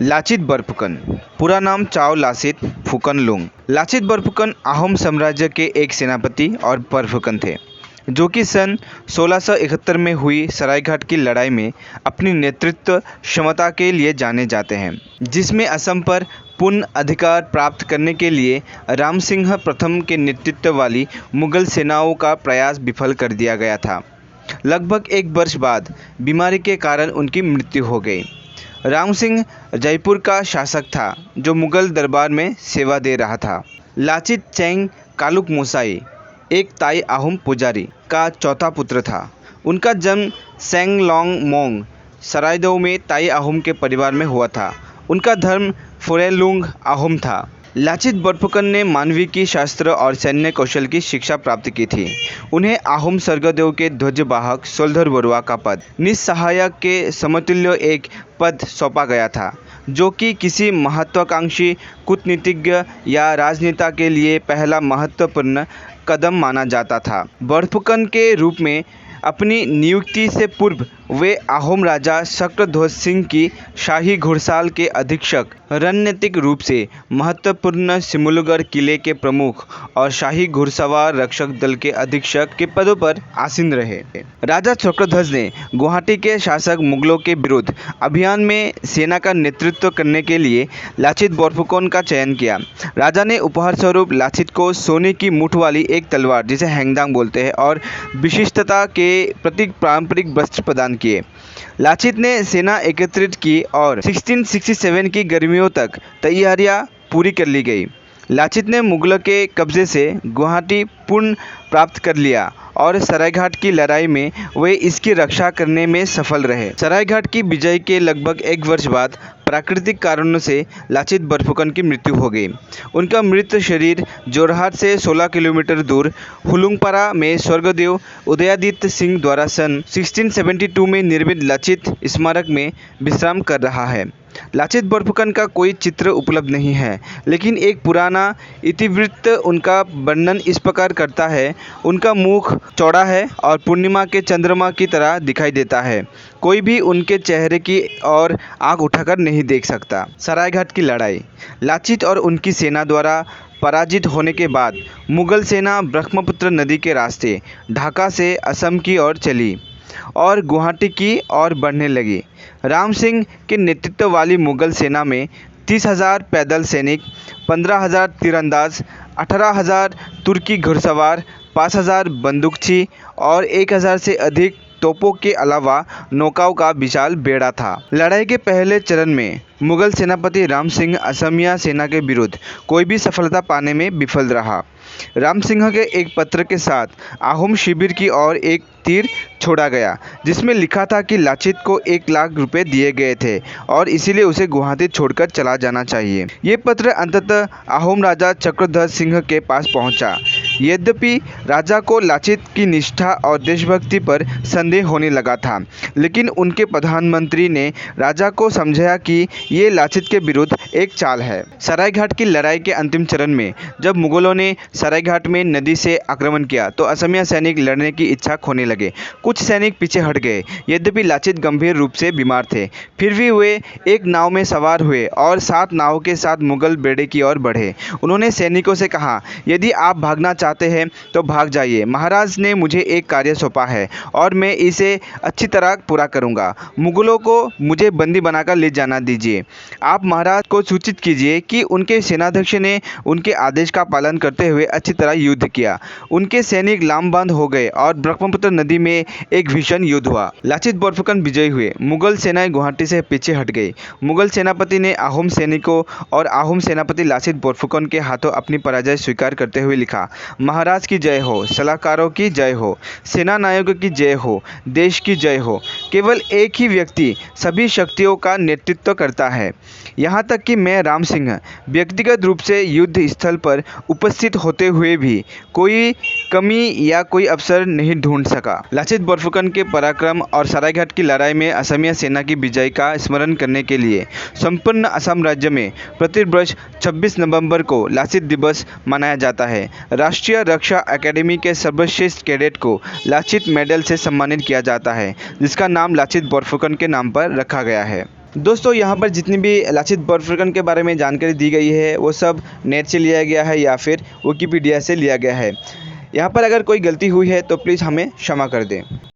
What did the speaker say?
लाचित बरफुकन, पूरा नाम चाओ लासित फुकनलुंग। लाचित बरफुकन अहोम साम्राज्य के एक सेनापति और बरफुकन थे, जो कि सन 1671 में हुई सरायघाट की लड़ाई में अपनी नेतृत्व क्षमता के लिए जाने जाते हैं, जिसमें असम पर पूर्ण अधिकार प्राप्त करने के लिए राम सिंह प्रथम के नेतृत्व वाली मुगल सेनाओं का प्रयास विफल कर दिया गया था। लगभग एक वर्ष बाद बीमारी के कारण उनकी मृत्यु हो गई। राम सिंह जयपुर का शासक था, जो मुगल दरबार में सेवा दे रहा था। लाचित चेंग कालुक मोसाई एक ताई अहोम पुजारी का चौथा पुत्र था। उनका जन्म सेंगलोंग मोंग सरायदो में ताई अहोम के परिवार में हुआ था। उनका धर्म फुरेलुंग अहोम था। लाचित बरफुकन ने मानविकी शास्त्र और सैन्य कौशल की शिक्षा प्राप्त की थी। उन्हें अहोम स्वर्गदेव के ध्वजवाहक सोल्धर बरुआ का पद, निस्सहायक के समतुल्य एक पद सौंपा गया था, जो कि किसी महत्वाकांक्षी कूटनीतिज्ञ या राजनेता के लिए पहला महत्वपूर्ण कदम माना जाता था। बरफुकन के रूप में अपनी नियुक्ति से पूर्व वे अहोम राजा शक्रध्वज सिंह की शाही घुड़साल के अधीक्षक, रणनीतिक रूप से महत्वपूर्ण सिमुलगढ़ किले के प्रमुख और शाही घुड़सवार रक्षक दल के अधीक्षक के पदों पर आसीन रहे। राजा शक्रध्वज ने गुवाहाटी के शासक मुगलों के विरुद्ध अभियान में सेना का नेतृत्व करने के लिए लाचित बरफुकन का चयन किया। राजा ने उपहार स्वरूप लाचित को सोने की मूठ वाली एक तलवार, जिसे हैंगदांग बोलते हैं, और विशिष्टता के प्रतीक पारंपरिक वस्त्र प्रदान किए। लाचित ने सेना एकत्रित की और 1667 की गर्मियों तक तैयारियां पूरी कर ली गई। लाचित ने मुगलों के कब्जे से गुवाहाटी पुनः प्राप्त कर लिया और सरायघाट की लड़ाई में वे इसकी रक्षा करने में सफल रहे। सरायघाट की विजय के लगभग एक वर्ष बाद प्राकृतिक कारणों से लाचित बरफुकन की मृत्यु हो गई। उनका मृत शरीर जोरहाट से 16 किलोमीटर दूर हुलुंगपारा में स्वर्गदेव उदयादित्य सिंह द्वारा सन 1672 में निर्मित लाचित स्मारक में विश्राम कर रहा है। लाचित बरफुकन का कोई चित्र उपलब्ध नहीं है, लेकिन एक पुराना इतिवृत्त उनका वर्णन इस प्रकार करता है। उनका मुख चौड़ा है और पूर्णिमा के चंद्रमा की तरह दिखाई देता है। कोई भी उनके चेहरे की ओर आंख उठाकर नहीं देख सकता। सरायघाट की लड़ाई। लाचित और उनकी सेना द्वारा पराजित होने के बाद मुगल सेना ब्रह्मपुत्र नदी के रास्ते ढाका से असम की ओर चली और गुवाहाटी की ओर बढ़ने लगी। राम सिंह के नेतृत्व वाली मुगल सेना में 30,000 पैदल सैनिक, 15,000 तीरंदाज, 18,000 तुर्की घुड़सवार, 5,000 बंदूकची और 1,000 से अधिक तोपों के अलावा नौकाओं का विशाल बेड़ा था। लड़ाई के पहले चरण में मुगल सेनापति राम सिंह असमिया सेना के विरुद्ध कोई भी सफलता पाने में विफल रहा। राम सिंह के एक पत्र के साथ अहोम शिविर की ओर एक तीर छोड़ा गया, जिसमें लिखा था कि लाचित को 1 लाख रुपए दिए गए थे और इसीलिए उसे गुवाहाटी छोड़कर चला जाना चाहिए। ये पत्र अंततः अहोम राजा चक्रध्वज सिंह के पास पहुंचा। यद्यपि राजा को लाचित की निष्ठा और देशभक्ति पर संदेह होने लगा था, लेकिन उनके प्रधानमंत्री ने राजा को समझाया कि ये लाचित के विरुद्ध एक चाल है। सरायघाट की लड़ाई के अंतिम चरण में जब मुगलों ने सरायघाट में नदी से आक्रमण किया तो असमिया सैनिक लड़ने की इच्छा खोने लगे। कुछ सैनिक पीछे हट गए। यद्यपि लाचित गंभीर रूप से बीमार थे, फिर भी वे एक नाव में सवार हुए और 7 नावों के साथ मुगल बेड़े की ओर बढ़े। उन्होंने सैनिकों से कहा, यदि आप भागना चाहते हैं तो भाग जाइए। महाराज ने मुझे एक कार्य सौंपा है और मैं इसे अच्छी तरह पूरा करूंगा। मुगलों को मुझे बंदी बनाकर ले जाना दीजिए। आप महाराज को सूचित कीजिए कि उनके सेनाध्यक्ष ने उनके आदेश का पालन करते हुए अच्छी तरह युद्ध किया। उनके सैनिक लामबंद हो गए और ब्रह्मपुत्र नदी में एक भीषण युद्ध हुआ। लाचित बरफुकन विजयी हुए। मुगल सेनाएं गुवाहाटी से पीछे हट गई। मुगल सेनापति ने अहोम सैनिकों और अहोम सेनापति लाचित बरफुकन के हाथों अपनी पराजय स्वीकार करते हुए लिखा, महाराज की जय हो, सलाहकारों की जय हो, सेना नायकों की जय हो, देश की जय हो। केवल एक ही व्यक्ति सभी शक्तियों का नेतृत्व करता है। यहाँ तक कि मैं राम सिंह व्यक्तिगत रूप से युद्ध स्थल पर उपस्थित होते हुए भी कोई कमी या कोई अवसर नहीं ढूंढ सका। लाचित बरफुकन के पराक्रम और सरायघाट की लड़ाई में असमिया सेना की विजय का स्मरण करने के लिए संपूर्ण असम राज्य में प्रतिवर्ष 26 नवंबर को लाचित दिवस मनाया जाता है। राष्ट्रीय रक्षा अकेडमी के सर्वश्रेष्ठ कैडेट को लाचित मेडल से सम्मानित किया जाता है, जिसका नाम लाचित बरफुकन के नाम पर रखा गया है। दोस्तों यहाँ पर जितनी भी लाचित बोरफुकन के बारे में जानकारी दी गई है वो सब नेट से लिया गया है या फिर विकिपीडिया से लिया गया है। यहाँ पर अगर कोई गलती हुई है तो प्लीज़ हमें क्षमा कर दें।